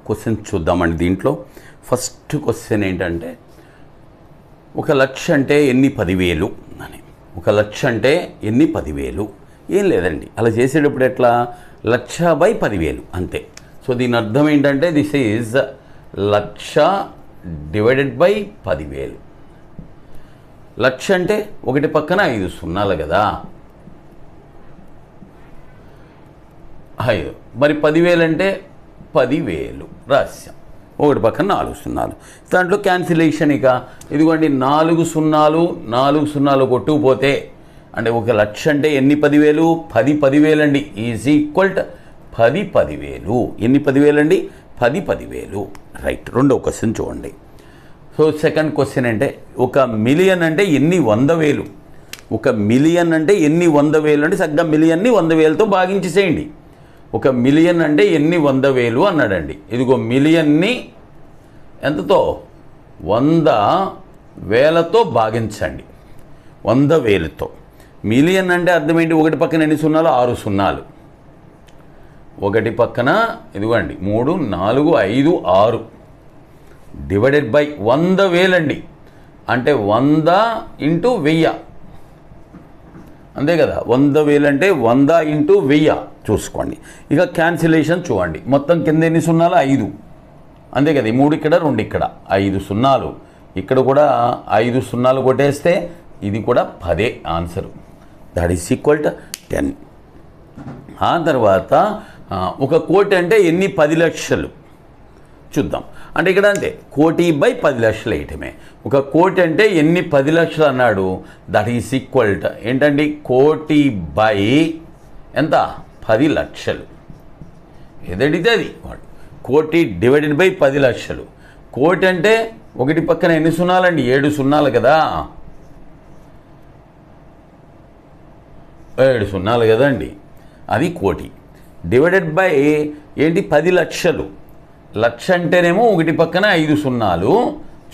Question చూద్దామండి. దీంట్లో first question ఏంటంటే, ఒక లక్ష అంటే ఎన్ని 10,000 అని. ఒక లక్ష అంటే ఎన్ని 10,000? ఏం లేదండి, అలా చేసేటప్పుడు ఎట్లా, 1,00,000/10,000 అంతే. సో దీని అర్థం ఏంటంటే, దిస్ ఈజ్ 1,00,000/10,000. లక్ష అంటే ఒకటి పక్కన 5 సున్నాలు కదా, 5. మరి 10,000 అంటే 10,000 రాశాం, ఒకటి పక్కన 4 సున్నాలు. దాంట్లో క్యాన్సిలేషన్. ఇక ఇదిగోండి 4 సున్నాలు కొట్టుకుపోతే అంటే ఒక లక్ష అంటే ఎన్ని 10,000? 10,000 అండి. Is equal to 10,000. ఎన్ని 10,000 అండి? 10,000. రైట్. రెండో క్వశ్చన్ చూడండి. సో సెకండ్ క్వశ్చన్ అంటే, ఒక మిలియన్ అంటే ఎన్ని 100,000? ఒక మిలియన్ అంటే ఎన్ని 100,000 అంటే చక్కగా మిలియన్ని 100,000తో భాగించేసేయండి. ఒక మిలియన్ అంటే ఎన్ని 100,000 అన్నాడండి. ఇదిగో మిలియన్ని ఎంతతో? 100,000తో భాగించండి. 100,000తో. మిలియన్ అంటే అర్థం ఏంటి? ఒకటి పక్కన ఎన్ని సున్నాలు? 6 సున్నాలు. ఒకటి పక్కన ఇదిగోండి 3, 4, 5, 6 డివైడెడ్ బై 100,000 అండి. అంటే 100 × 1000 అంతే కదా. 100,000 అంటే 100 × 1000 చూసుకోండి. ఇక క్యాన్సిలేషన్ చూడండి. మొత్తం కింద ఎన్ని సున్నాలు? 5 అంతే కదా. 3 ఇక్కడ, 2 ఇక్కడ, 5 సున్నాలు. ఇక్కడ కూడా 5 సున్నాలు కొట్టేస్తే ఇది కూడా 10 answer. That is equal to 10. ఆ తర్వాత ఒక కోటి అంటే ఎన్ని 10 లక్షలు చూద్దాం. అంటే ఇక్కడ అంతే, 1,00,000/10 లక్షలు వేయటమే. ఒక కోటి అంటే ఎన్ని 10 లక్షలు అన్నాడు. దట్ ఈస్ ఈక్వల్ టు ఏంటండి? 1,00,000/ ఎంత? 10 లక్షలు. ఏదడితే అది. 1,00,000 డివైడెడ్ బై 10 లక్షలు. కోటి అంటే ఒకటి పక్కన ఎన్ని సున్నాలండి? 7 సున్నాలు కదా, 7 సున్నాలు కదండి. అది కోటి. డివైడెడ్ బై ఏంటి? 10 లక్షలు. లక్ష అంటేనేమో ఒకటి పక్కన 5 సున్నాలు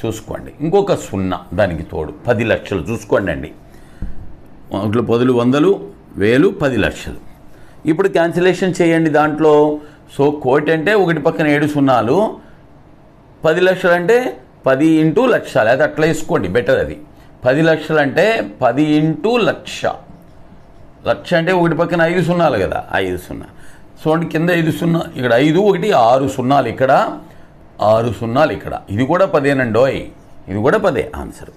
చూసుకోండి, ఇంకొక 0 దానికి తోడు. 10 లక్షలు చూసుకోండి అండి. ఇట్లా 10, 100, 1000, 10 లక్షలు. ఇప్పుడు క్యాన్సిలేషన్ చేయండి దాంట్లో. సో కోటి అంటే ఒకటి పక్కన 7 సున్నాలు, 10 లక్షలు అంటే 10 × 1,00,000. అది అట్లా వేసుకోండి, బెటర్ అది. 10 లక్షలు అంటే 10 × 1,00,000. లక్ష అంటే ఒకటి పక్కన 5 సున్నాలు కదా, 5 సున్నాలు. సో అంటే కింద 5 సున్నా, ఇక్కడ 5, 1, 6 సున్నాలు ఇక్కడ, 6 సున్నాలు ఇక్కడ. ఇది కూడా 10నండోయ్, ఇది కూడా 10 ఆన్సర్.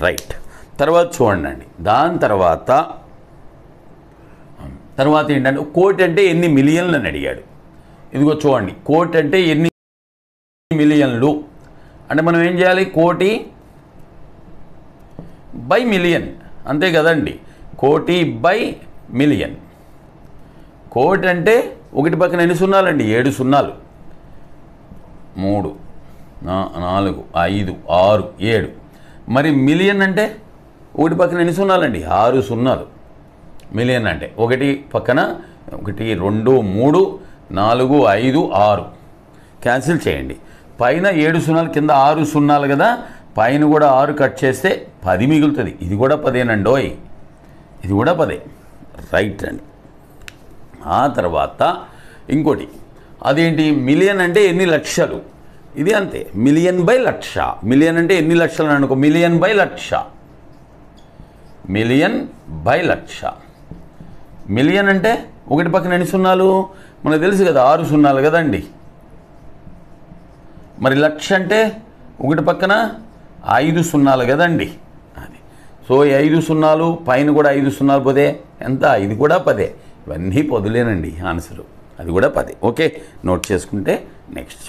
రైట్. తర్వాత చూడండి. దాని తర్వాత ఏంటంటే, కోటి అంటే ఎన్ని మిలియన్లు అని అడిగాడు. ఇదిగో చూడండి, కోటి అంటే ఎన్ని మిలియన్లు అంటే మనం ఏం చేయాలి? 1,00,000/మిలియన్ అంతే కదండి. 1,00,000/మిలియన్. కోటి అంటే ఒకటి పక్కన ఎన్ని సున్నాలండి? 7 సున్నాలు. 3, 4, 5, 6, 7. మరి మిలియన్ అంటే ఒకటి పక్కన ఎన్ని సున్నాలండి? 6 సున్నాలు. మిలియన్ అంటే ఒకటి పక్కన 1, 2, 3, 4, 5, 6 క్యాన్సిల్ చేయండి. పైన 7 సున్నాలు, కింద 6 సున్నాలు కదా, పైన కూడా 6 కట్ చేస్తే 10 మిగులుతుంది. ఇది కూడా 10నండోయ్, ఇది కూడా 10. రైట్ అండి. ఆ తర్వాత ఇంకోటి, అదేంటి? మిలియన్ అంటే ఎన్ని లక్షలు. ఇది అంతే, మిలియన్/లక్ష. మిలియన్ అంటే ఎన్ని లక్షలు అనుకో, మిలియన్/లక్ష. మిలియన్/లక్ష. మిలియన్ అంటే ఒకటి పక్కన ఎన్ని సున్నాలు మనకు తెలుసు కదా, 6 సున్నాలు కదండి. మరి లక్ష అంటే ఒకటి పక్కన 5 సున్నాలు కదండి. అది. సో 5 సున్నాలు, పైన కూడా 5 సున్నాలు పోతే ఎంత? ఇది కూడా 10. ఇవన్నీ పొదులేనండి ఆన్సరు. అది కూడా 10. ఓకే, నోట్ చేసుకుంటే నెక్స్ట్